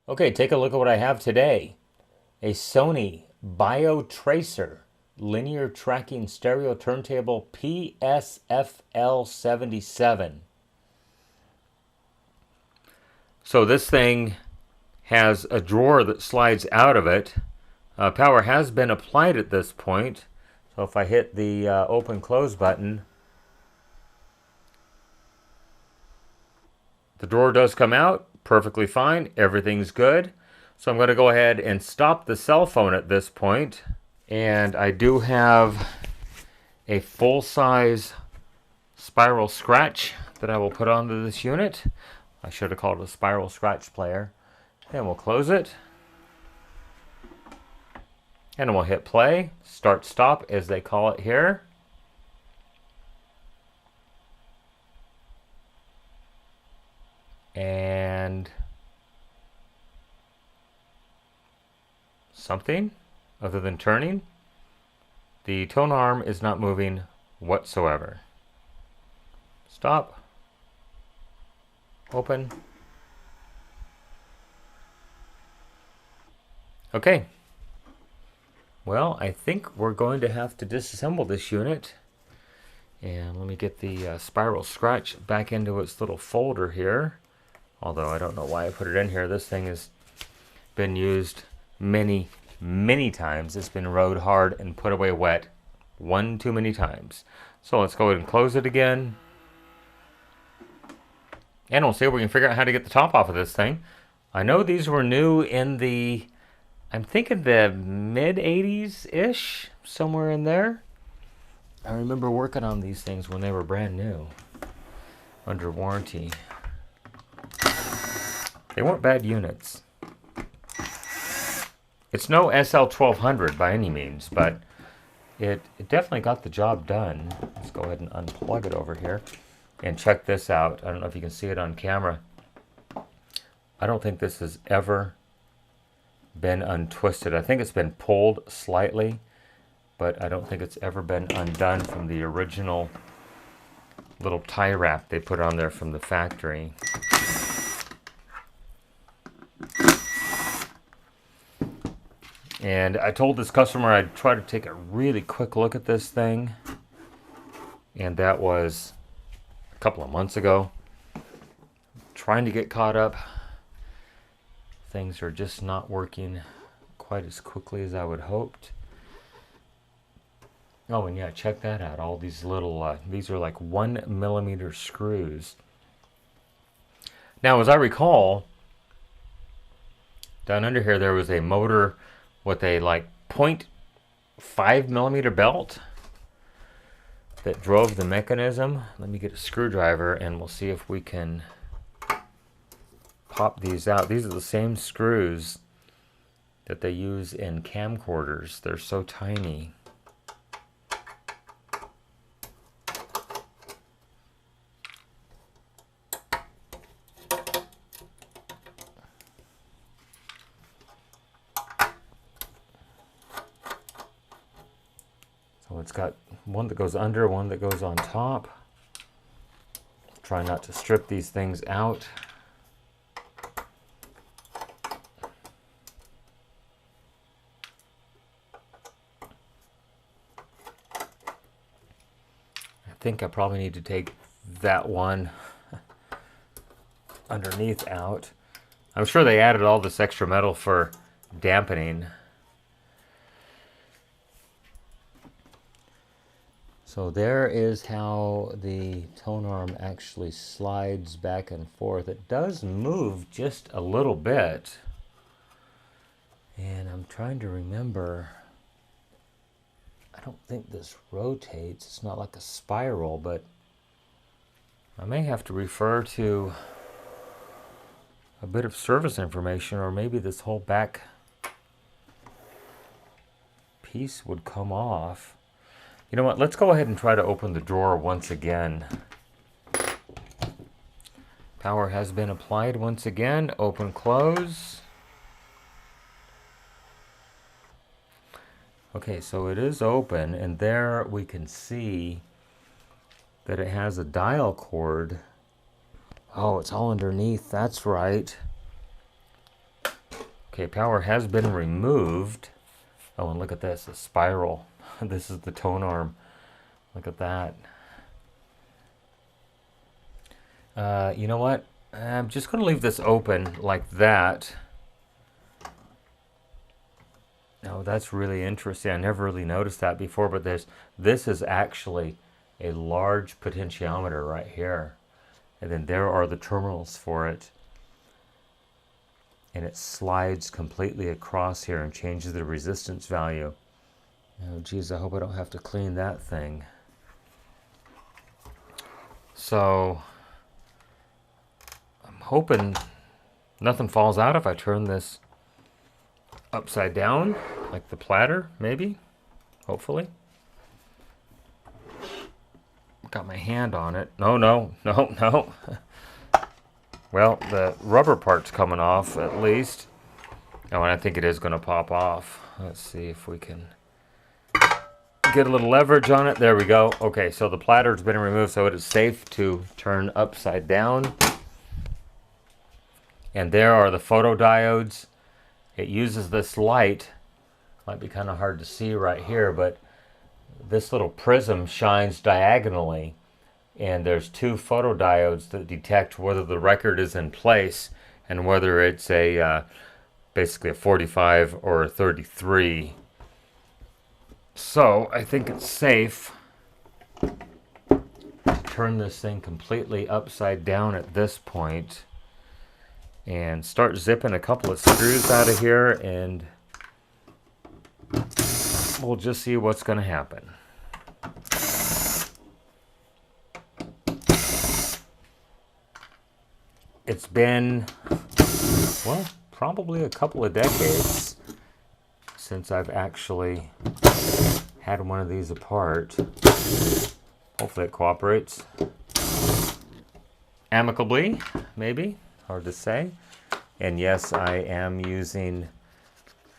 Okay, take a look at what I have today. A Sony BioTracer Linear Tracking Stereo Turntable PS-FL77. So this thing has a drawer that slides out of it. Power has been applied at this point. So if I hit the open close button, the drawer does come out perfectly fine. Everything's good. So I'm going to go ahead and stop the cell phone at this point. And I do have a full-size spiral scratch that I will put onto this unit. I should have called it a spiral scratch player. And we'll close it. And we'll hit play, start stop as they call it here. And something other than turning. The tone arm is not moving whatsoever. Stop. Open. Okay. Well, I think we're going to have to disassemble this unit. And let me get the spiral scratch back into its little folder here. Although I don't know why I put it in here. This thing has been used many times. It's been rode hard and put away wet one too many times. So let's go ahead and close it again. And we'll see if we can figure out how to get the top off of this thing. I know these were new in the, I'm thinking the mid-80s-ish, somewhere in there. I remember working on these things when they were brand new, under warranty. They weren't bad units. It's no SL1200 by any means, but it definitely got the job done. Let's go ahead and unplug it over here and check this out. I don't know if you can see it on camera. I don't think this has ever been untwisted. I think it's been pulled slightly, but I don't think it's ever been undone from the original little tie wrap they put on there from the factory. And I told this customer I'd try to take a really quick look at this thing. And that was a couple of months ago. Trying to get caught up. Things are just not working quite as quickly as I would hoped. Oh, and yeah, check that out. All these little, these are like 1mm screws. Now, as I recall, down under here there was a motor with a like 0.5mm belt that drove the mechanism. Let me get a screwdriver and we'll see if we can pop these out. These are the same screws that they use in camcorders. They're so tiny. So it's got one that goes under, one that goes on top. Try not to strip these things out. I think I probably need to take that one underneath out. I'm sure they added all this extra metal for dampening. So there is how the tone arm actually slides back and forth. It does move just a little bit. And I'm trying to remember, I don't think this rotates. It's not like a spiral, but I may have to refer to a bit of service information, or maybe this whole back piece would come off. You know what, let's go ahead and try to open the drawer once again. Power has been applied once again. Open, close. Okay, so it is open, and there we can see that it has a dial cord. Oh, it's all underneath, that's right. Okay, power has been removed. Oh, and look at this, a spiral. This is the tone arm. Look at that. You know what? I'm just going to leave this open like that. Oh, that's really interesting. I never really noticed that before, but this is actually a large potentiometer right here. And then there are the terminals for it. And it slides completely across here and changes the resistance value. Oh, geez, I hope I don't have to clean that thing. So, I'm hoping nothing falls out if I turn this upside down, like the platter, maybe, hopefully. Got my hand on it. No. Well, the rubber part's coming off, at least. Oh, and I think it is going to pop off. Let's see if we can get a little leverage on it. There we go. Okay, so the platter's been removed, so it is safe to turn upside down. And there are the photodiodes. It uses this light. Might be kind of hard to see right here, but this little prism shines diagonally. And there's two photodiodes that detect whether the record is in place and whether it's a basically a 45 or a 33. So I think it's safe to turn this thing completely upside down at this point and start zipping a couple of screws out of here, and we'll just see what's going to happen. It's been, well, probably a couple of decades since I've actually had one of these apart. Hopefully it cooperates amicably, maybe, hard to say. And yes, I am using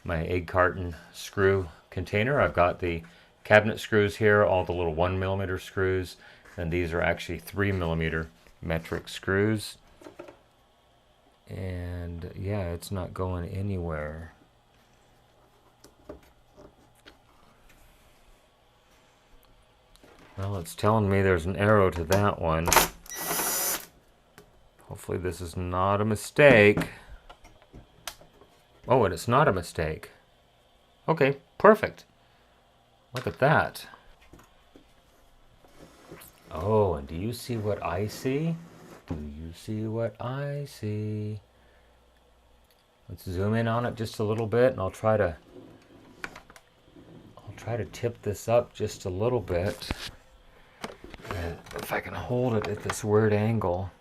my egg carton screw container. I've got the cabinet screws here, all the little 1mm screws, and these are actually 3mm metric screws. And yeah, it's not going anywhere. Well, it's telling me there's an arrow to that one. Hopefully this is not a mistake. Oh, and it's not a mistake. Okay, perfect. Look at that. Oh, and do you see what I see? Do you see what I see? Let's zoom in on it just a little bit, and I'll try to tip this up just a little bit. And if I can hold it at this weird angle.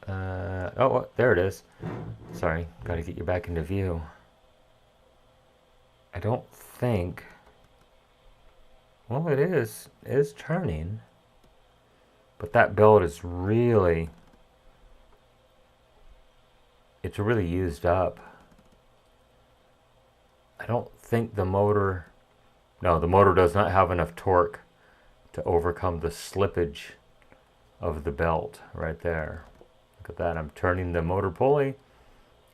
Oh, there it is. Sorry, got to get you back into view. I don't think. Well, it is turning. But that belt is really, it's really used up. I don't think the motor, no, the motor does not have enough torque to overcome the slippage of the belt right there. Look at that, I'm turning the motor pulley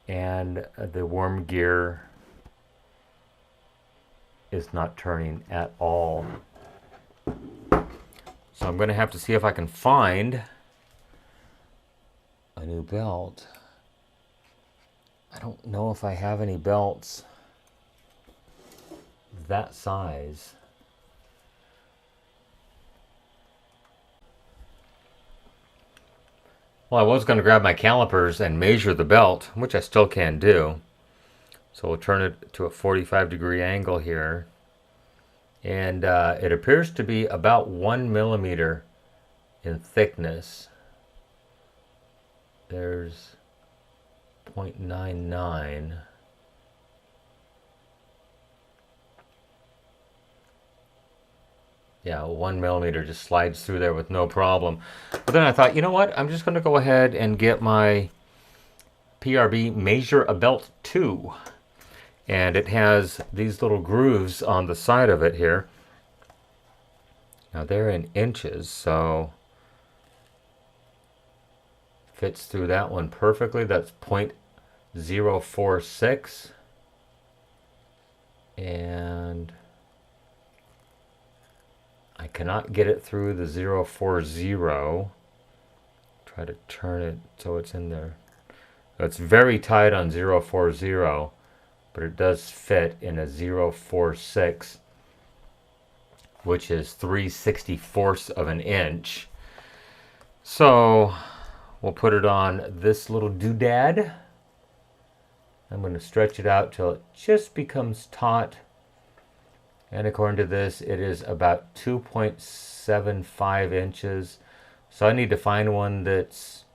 and the worm gear is not turning at all. So I'm going to have to see if I can find a new belt. I don't know if I have any belts that size. Well, I was going to grab my calipers and measure the belt, which I still can do. So we'll turn it to a 45-degree angle here. And it appears to be about 1mm in thickness. There's 0.99. Yeah, 1mm just slides through there with no problem. But then I thought, you know what? I'm just going to go ahead and get my PRB Measure a Belt 2. And it has these little grooves on the side of it here. Now they're in inches, so fits through that one perfectly. That's 046, and I cannot get it through the 040. Try to turn it so it's in there. It's very tight on 040, but it does fit in a 046, which is 3/64 of an inch. So we'll put it on this little doodad. I'm going to stretch it out till it just becomes taut. And according to this, it is about 2.75 inches. So I need to find one that's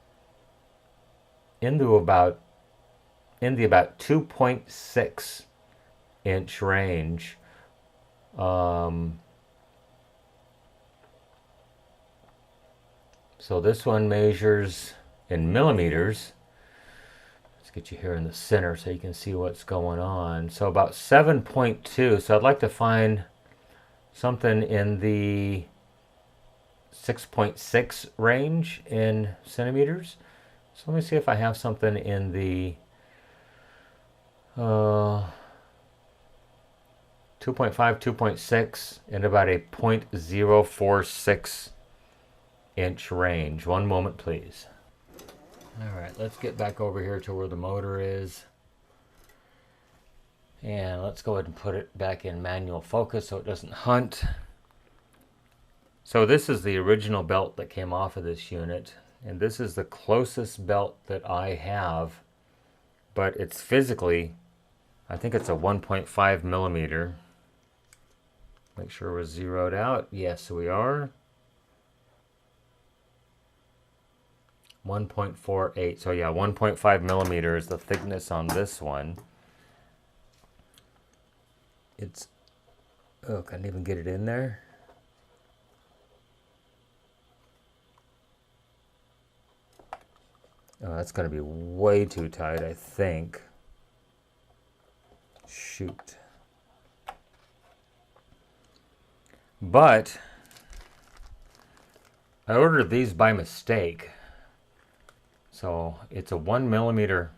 in the about 2.6 inch range. So this one measures in millimeters. Let's get you here in the center so you can see what's going on. So about 7.2. So I'd like to find something in the 6.6 range in centimeters. So let me see if I have something in the 2.5, 2.6 and about a 0.046 inch range. One moment, please. All right, let's get back over here to where the motor is. And let's go ahead and put it back in manual focus so it doesn't hunt. So this is the original belt that came off of this unit. And this is the closest belt that I have. But it's physically, I think it's a 1.5 millimeter. Make sure we're zeroed out. Yes, we are. 1.48. So yeah, 1.5 millimeter is the thickness on this one. It's, oh, can't even get it in there. Oh, that's going to be way too tight, I think. Shoot. But I ordered these by mistake. So it's a 1 millimeter,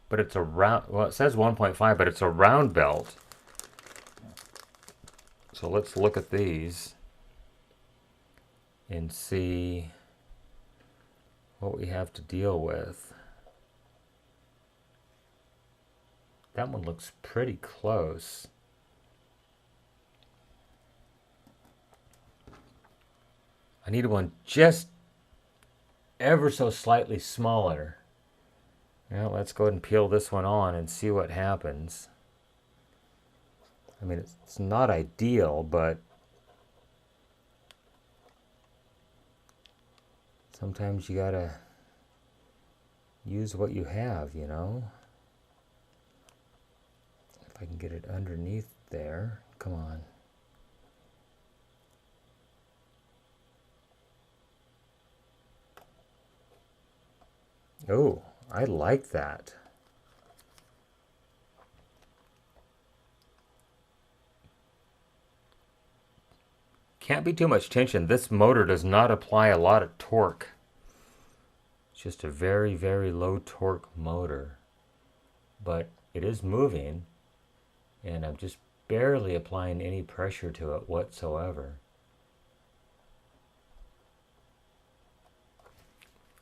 but it's a round, well, it says 1.5, but it's a round belt. So let's look at these and see what we have to deal with. That one looks pretty close. I need one just ever so slightly smaller. Now let's go ahead and peel this one on and see what happens. I mean, it's not ideal, but sometimes you gotta use what you have, you know? If I can get it underneath there, come on. Oh, I like that. Can't be too much tension. This motor does not apply a lot of torque. It's just a very, very low torque motor. But it is moving, and I'm just barely applying any pressure to it whatsoever.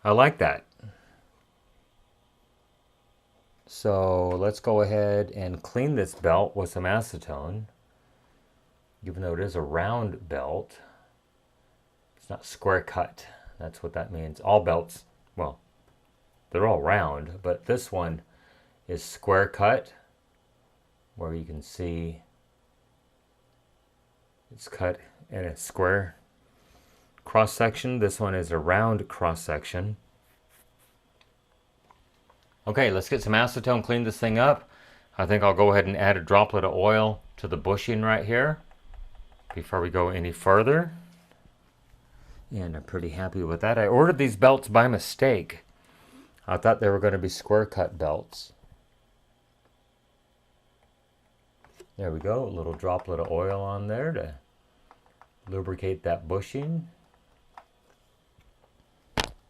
I like that. So let's go ahead and clean this belt with some acetone. Even though it is a round belt, it's not square cut. That's what that means. All belts, well, they're all round, but this one is square cut, where you can see it's cut in a square cross section. This one is a round cross section. Okay, let's get some acetone, clean this thing up. I think I'll go ahead and add a droplet of oil to the bushing right here before we go any further. And I'm pretty happy with that. I ordered these belts by mistake. I thought they were going to be square cut belts. There we go, a little droplet of oil on there to lubricate that bushing.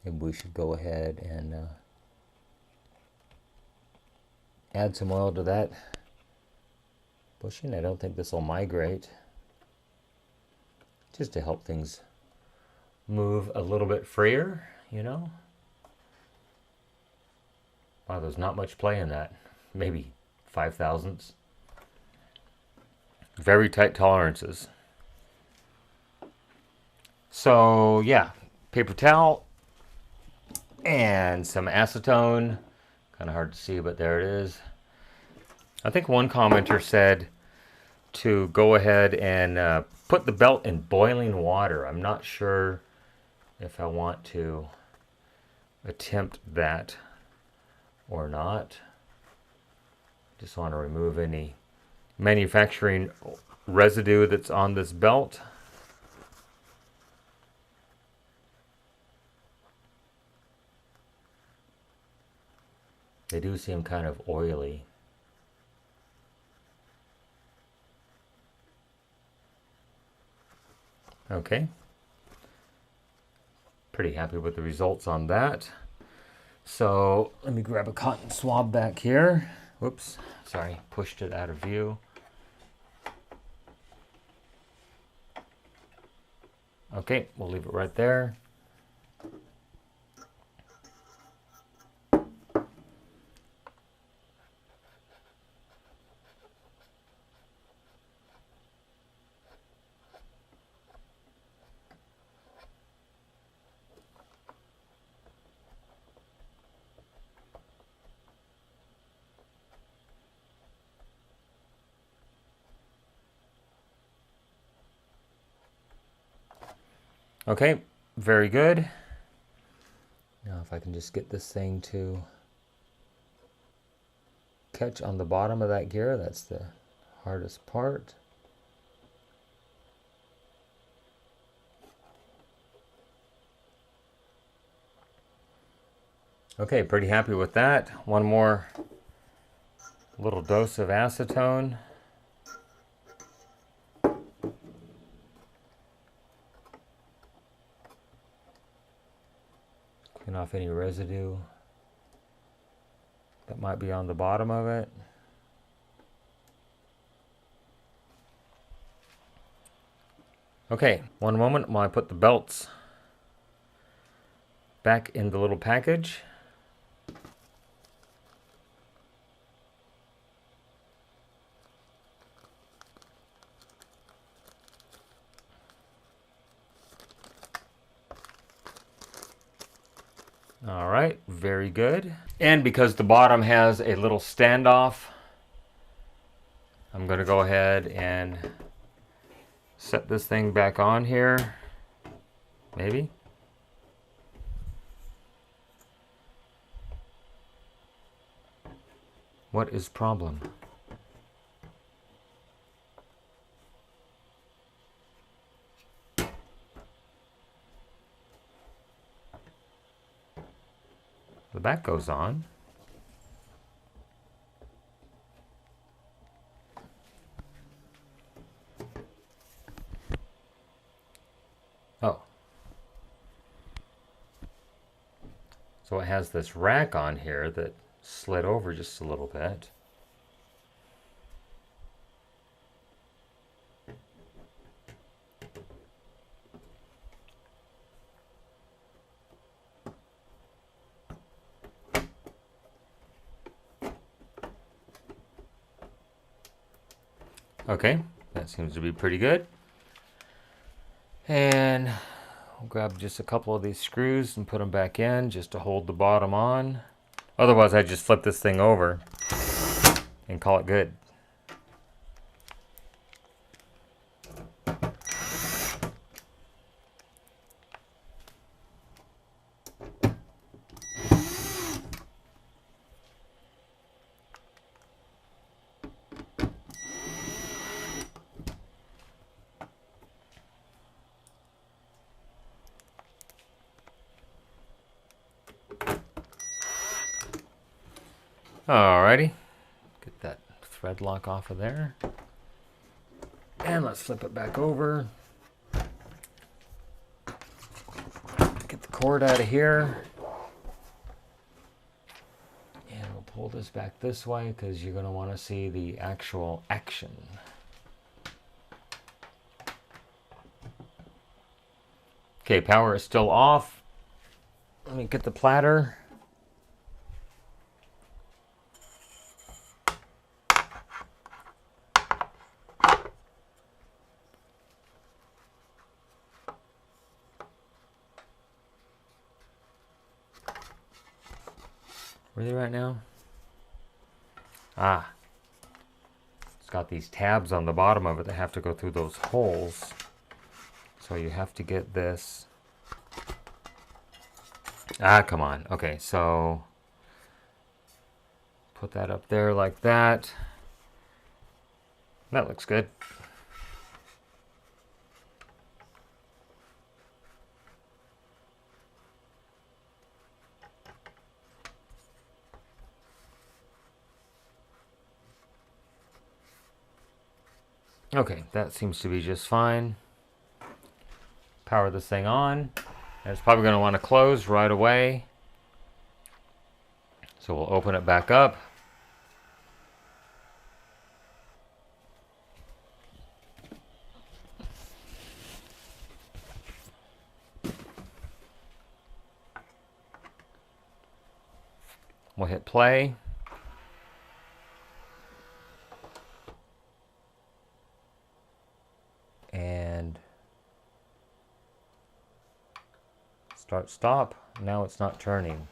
And we should go ahead and add some oil to that bushing. I don't think this will migrate, just to help things move a little bit freer, you know. Wow, there's not much play in that. Maybe 5/1000ths. Very tight tolerances. So yeah, paper towel and some acetone. Kind of hard to see, but there it is. I think one commenter said to go ahead and put the belt in boiling water. I'm not sure if I want to attempt that or not. Just want to remove any manufacturing residue that's on this belt. They do seem kind of oily. Okay. Pretty happy with the results on that. So let me grab a cotton swab back here. Whoops, sorry, pushed it out of view. Okay, we'll leave it right there. Okay, very good. Now if I can just get this thing to catch on the bottom of that gear, that's the hardest part. Okay, pretty happy with that. One more little dose of acetone. Clean off any residue that might be on the bottom of it. Okay, one moment while I put the belts back in the little package. All right, very good. And because the bottom has a little standoff, I'm going to go ahead and set this thing back on here. Maybe. What is problem? The back goes on. Oh. So it has this rack on here that slid over just a little bit. Okay, that seems to be pretty good. And we'll grab just a couple of these screws and put them back in just to hold the bottom on. Otherwise, I just flip this thing over and call it good. Alrighty, get that thread lock off of there. And let's flip it back over. Get the cord out of here. And we'll pull this back this way because you're going to want to see the actual action. Okay, power is still off. Let me get the platter. Where are they right now? Ah, it's got these tabs on the bottom of it that have to go through those holes. So you have to get this. Ah, come on. Okay, so put that up there like that. That looks good. Okay, that seems to be just fine. Power this thing on. And it's probably going to want to close right away. So we'll open it back up. We'll hit play. And start stop. Now it's not turning.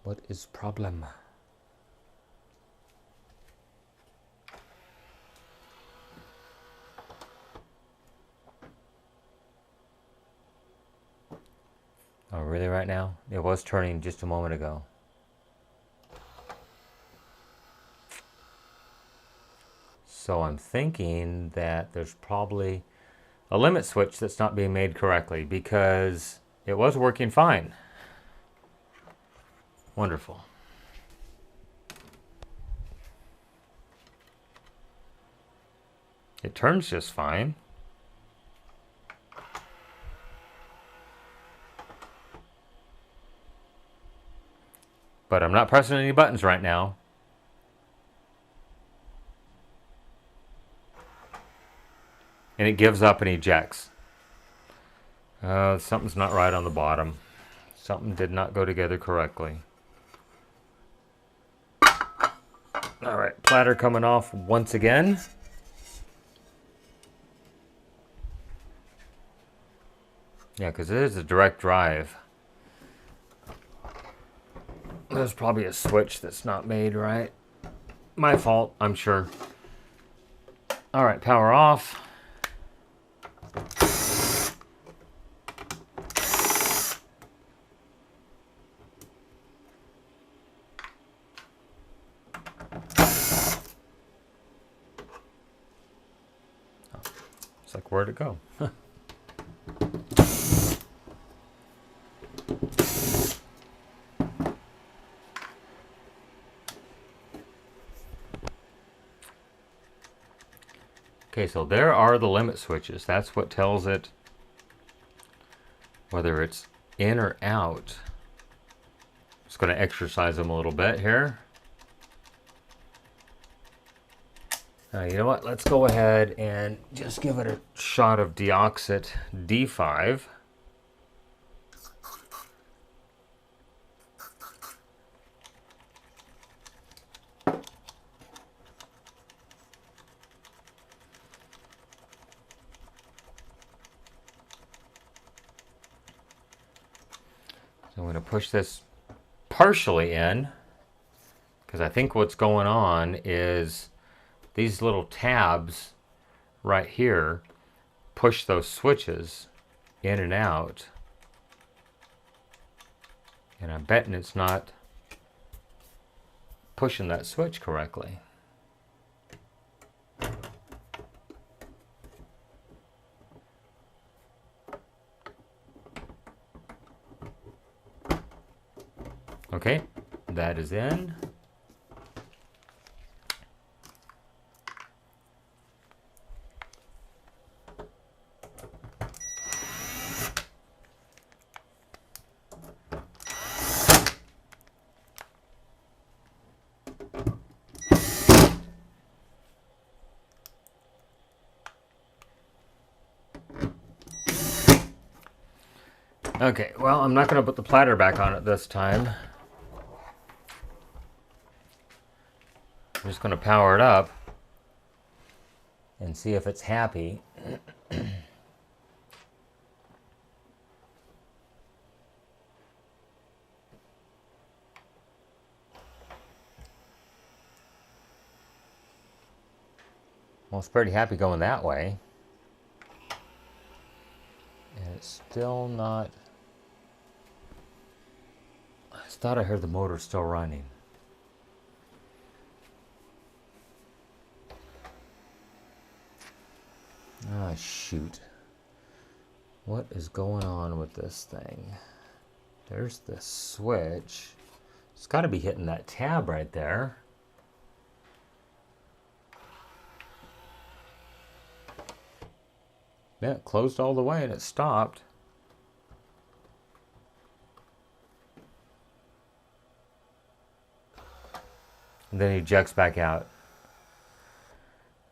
What is problem? Oh, really right now? It was turning just a moment ago. So I'm thinking that there's probably a limit switch that's not being made correctly because it was working fine. Wonderful. It turns just fine. But I'm not pressing any buttons right now. And it gives up and ejects. Something's not right on the bottom. Something did not go together correctly. All right, platter coming off once again. Yeah, because it is a direct drive. There's probably a switch that's not made right. My fault, I'm sure. All right, power off. It's like, where'd it go? Huh. Okay, so there are the limit switches. That's what tells it whether it's in or out. Just going to exercise them a little bit here. You know what? Let's go ahead and just give it a shot of deoxit D5. So I'm going to push this partially in because I think what's going on is these little tabs right here push those switches in and out. And I'm betting it's not pushing that switch correctly. Okay, that is in. Okay, well, I'm not going to put the platter back on it this time. I'm just going to power it up and see if it's happy. Well, it's pretty happy going that way. And it's still not... I thought I heard the motor still running. Ah, shoot. What is going on with this thing? There's the switch. It's got to be hitting that tab right there. Yeah, it closed all the way and it stopped. And then he ejects back out.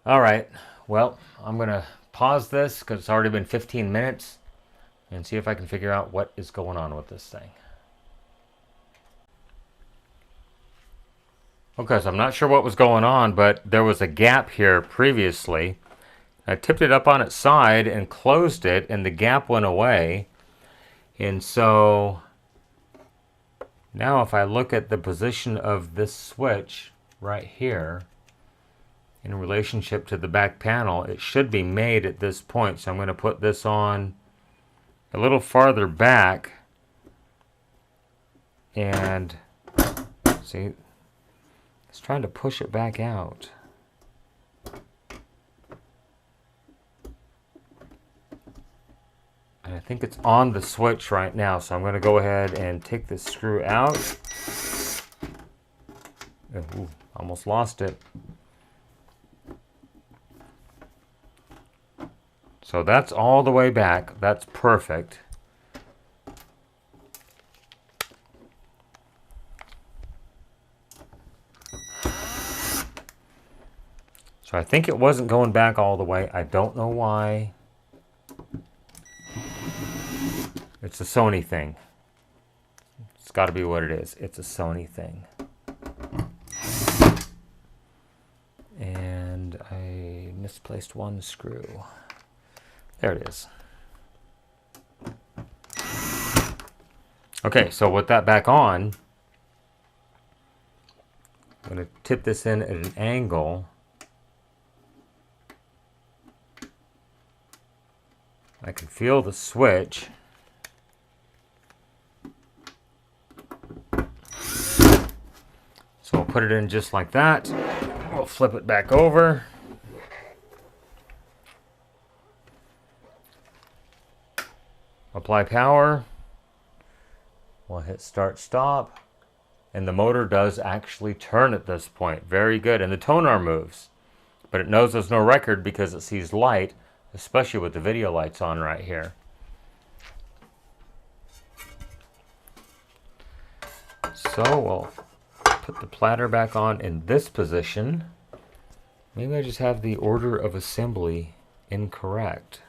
All right, well, I'm gonna pause this because it's already been 15 minutes and see if I can figure out what is going on with this thing. Okay, so I'm not sure what was going on, but there was a gap here previously. I tipped it up on its side and closed it, and the gap went away. And so now if I look at the position of this switch right here in relationship to the back panel, it should be made at this point. So I'm going to put this on a little farther back and see, it's trying to push it back out. And I think it's on the switch right now, so I'm going to go ahead and take this screw out. Ooh, almost lost it. So that's all the way back. That's perfect. So I think it wasn't going back all the way. I don't know why. It's a Sony thing. It's got to be what it is. It's a Sony thing. And I misplaced one screw. There it is. Okay, so with that back on, I'm going to tip this in at an angle. I can feel the switch. So we'll put it in just like that. We'll flip it back over. Apply power. We'll hit start stop. And the motor does actually turn at this point. Very good. And the tone arm moves. But it knows there's no record because it sees light, especially with the video lights on right here. So we'll put the platter back on in this position. Maybe I just have the order of assembly incorrect.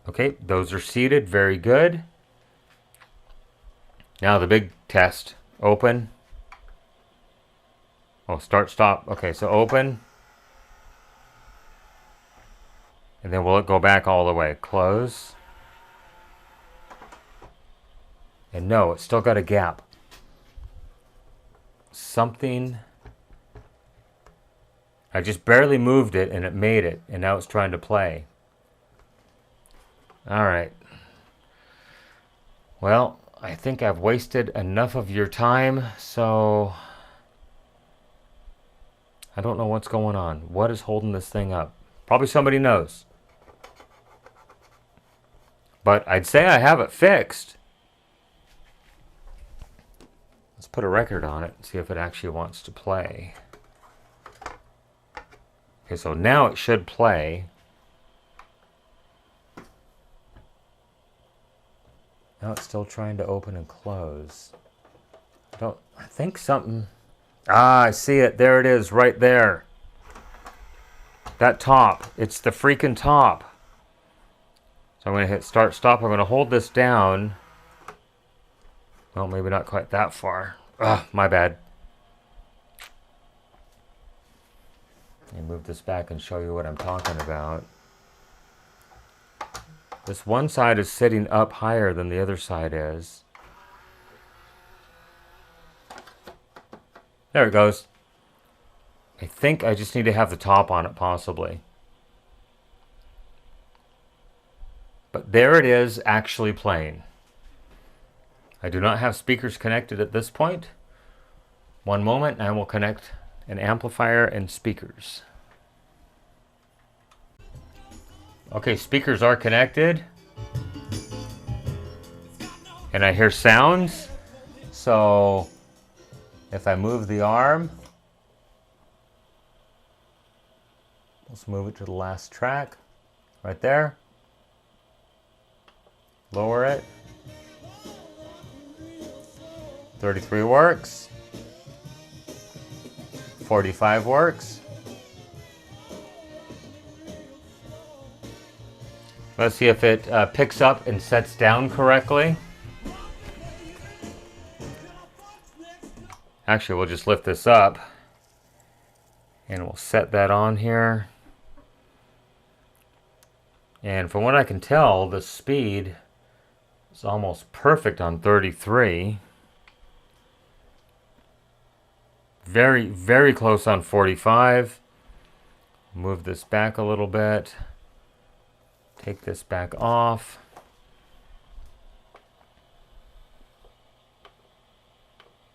Okay, those are seated. Very good. Now the big test. Open. Oh, start, stop. Okay, so open. And then will it go back all the way? Close. And no, it's still got a gap. Something... I just barely moved it and it made it. And now it's trying to play. Alright. Well, I think I've wasted enough of your time, so... I don't know what's going on. What is holding this thing up? Probably somebody knows. But I'd say I have it fixed. Let's put a record on it and see if it actually wants to play. Okay, so now it should play. Now it's still trying to open and close. I think something... Ah, I see it. There it is, right there. That top. It's the freaking top. So I'm going to hit start, stop. I'm going to hold this down. Well, maybe not quite that far. Ah, my bad. Let me move this back and show you what I'm talking about. This one side is sitting up higher than the other side is. There it goes. I think I just need to have the top on it, possibly. But there it is, actually playing. I do not have speakers connected at this point. One moment, and I will connect an amplifier and speakers. Okay, speakers are connected. And I hear sounds. So if I move the arm, let's move it to the last track. Right there. Lower it. 33 works. 45 works. Let's see if it picks up and sets down correctly. Actually, we'll just lift this up and we'll set that on here. And from what I can tell, the speed is almost perfect on 33. Very, very close on 45. Move this back a little bit. Take this back off.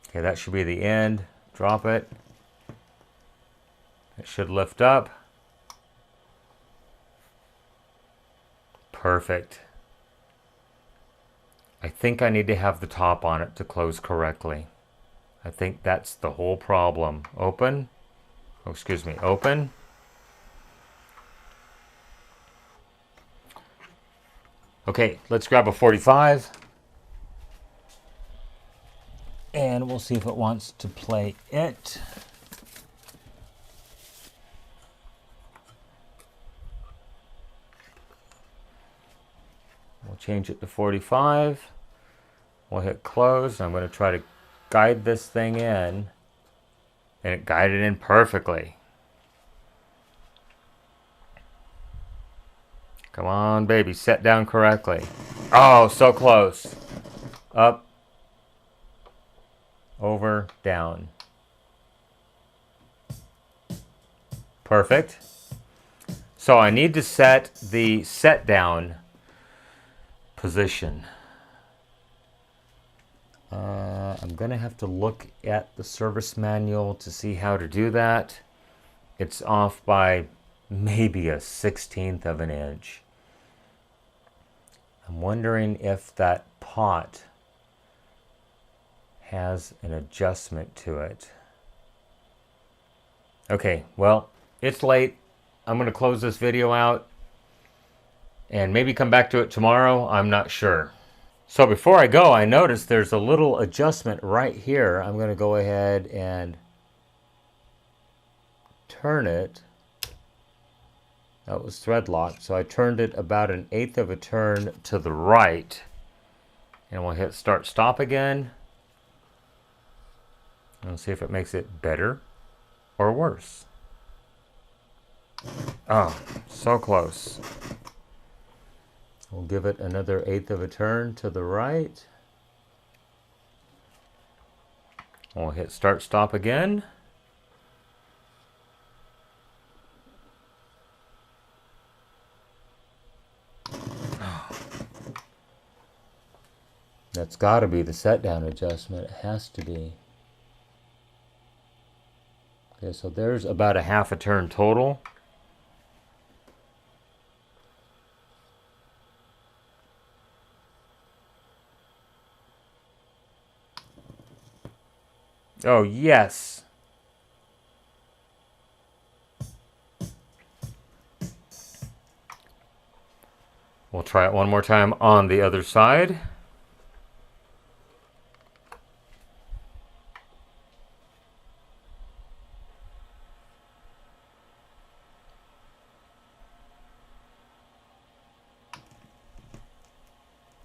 Okay, that should be the end. Drop it. It should lift up. Perfect. I think I need to have the top on it to close correctly. I think that's the whole problem. Open. Oh, excuse me. Open. Okay, let's grab a 45. And we'll see if it wants to play it. We'll change it to 45. We'll hit close. I'm going to try to guide this thing in. And it guided in perfectly. Come on, baby. Set down correctly. Oh, so close. Up. Over. Down. Perfect. So I need to set the set down position. I'm going to have to look at the service manual to see how to do that. It's off by maybe a 1/16 of an inch. I'm wondering if that pot has an adjustment to it. Okay, well, it's late. I'm going to close this video out and maybe come back to it tomorrow. I'm not sure. So before I go, I noticed there's a little adjustment right here. I'm going to go ahead and turn it. That was thread locked, so I turned it about 1/8 of a turn to the right. And we'll hit start stop again. And see if it makes it better or worse. Oh, so close. We'll give it another 1/8 of a turn to the right. We'll hit start stop again. That's got to be the set down adjustment. It has to be. Okay, so there's about 1/2 a turn total. Oh, yes. We'll try it one more time on the other side.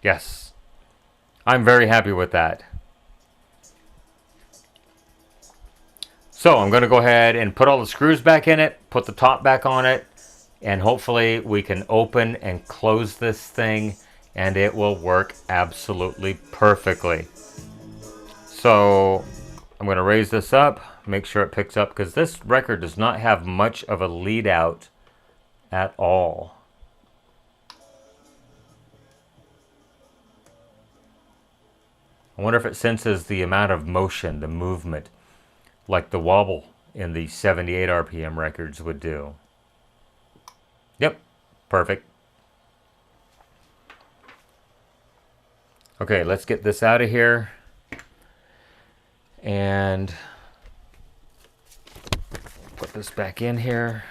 Yes. I'm very happy with that. So I'm going to go ahead and put all the screws back in it, put the top back on it, and hopefully we can open and close this thing and it will work absolutely perfectly. So I'm going to raise this up, make sure it picks up, because this record does not have much of a lead out at all. I wonder if it senses the amount of motion, the movement, like the wobble in the 78 RPM records would do. Yep, perfect. Okay, let's get this out of here. And put this back in here.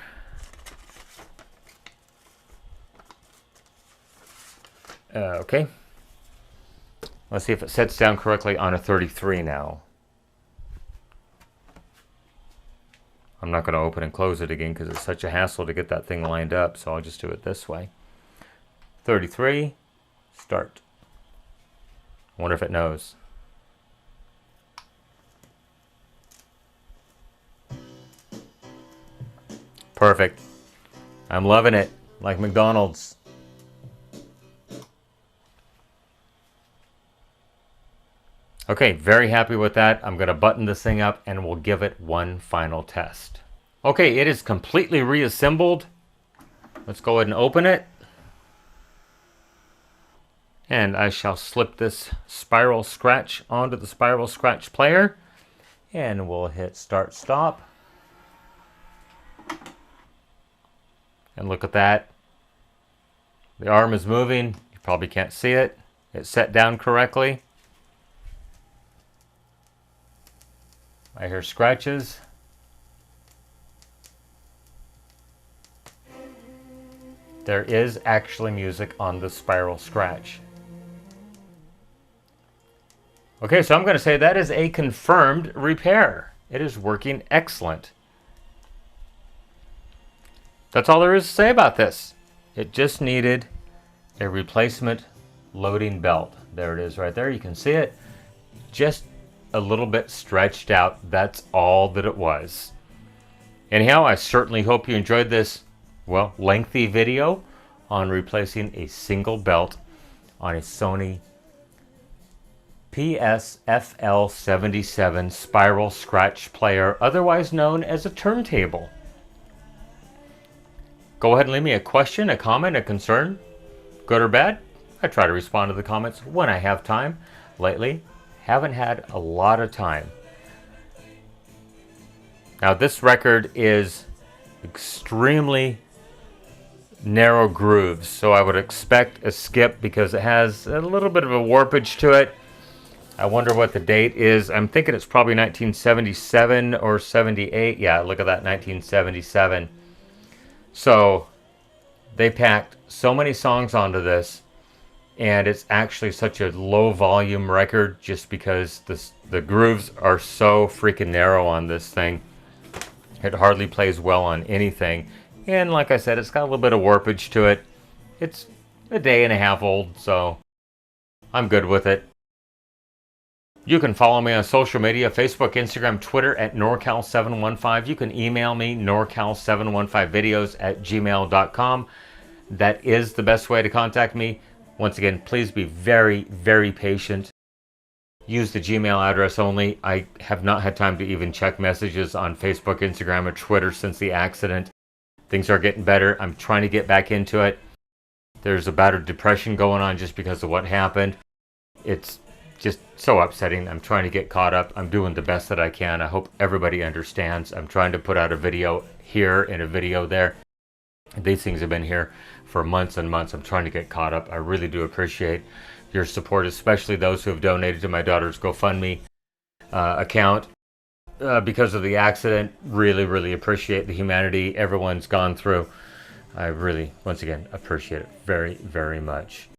Okay. Let's see if it sets down correctly on a 33 now. I'm not going to open and close it again because it's such a hassle to get that thing lined up, so I'll just do it this way. 33, start. I wonder if it knows. Perfect. I'm loving it, like McDonald's. Okay, very happy with that. I'm going to button this thing up and we'll give it one final test. Okay, it is completely reassembled. Let's go ahead and open it. And I shall slip this spiral scratch onto the spiral scratch player. And we'll hit start stop. And look at that. The arm is moving. You probably can't see it. It's set down correctly. I hear scratches. There is actually music on the spiral scratch. Okay, so I'm going to say that is a confirmed repair. It is working excellent. That's all there is to say about this. It just needed a replacement loading belt. There it is right there. You can see it. Just a little bit stretched out. That's all that it was. Anyhow, I certainly hope you enjoyed this, well, lengthy video on replacing a single belt on a Sony PS-FL77 spiral scratch player, otherwise known as a turntable. Go ahead and leave me a question, a comment, a concern, good or bad. I try to respond to the comments when I have time. Lately, haven't had a lot of time. Now this record is extremely narrow grooves, so I would expect a skip because it has a little bit of a warpage to it. I wonder what the date is. I'm thinking it's probably 1977 or 78. Yeah, look at that, 1977. So they packed so many songs onto this, and it's actually such a low volume record just because the grooves are so freaking narrow on this thing. It hardly plays well on anything. And like I said, it's got a little bit of warpage to it. It's a day and a half old, so I'm good with it. You can follow me on social media, Facebook, Instagram, Twitter at NorCal715. You can email me, NorCal715videos@gmail.com. That is the best way to contact me. Once again, please be very, very patient. Use the Gmail address only. I have not had time to even check messages on Facebook, Instagram, or Twitter since the accident. Things are getting better. I'm trying to get back into it. There's a bout of depression going on just because of what happened. It's just so upsetting. I'm trying to get caught up. I'm doing the best that I can. I hope everybody understands. I'm trying to put out a video here and a video there. These things have been here for months and months. I'm trying to get caught up. I really do appreciate your support, especially those who have donated to my daughter's GoFundMe account because of the accident. Really, really appreciate the humanity everyone's gone through. I really, once again, appreciate it very, very much.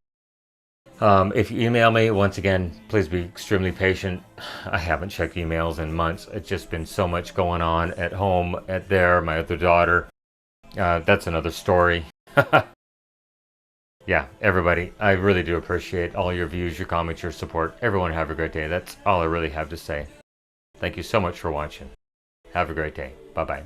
If you email me, once again, please be extremely patient. I haven't checked emails in months. It's just been so much going on at home, my other daughter. That's another story. Yeah, everybody, I really do appreciate all your views, your comments, your support. Everyone have a great day. That's all I really have to say. Thank you so much for watching. Have a great day. Bye-bye.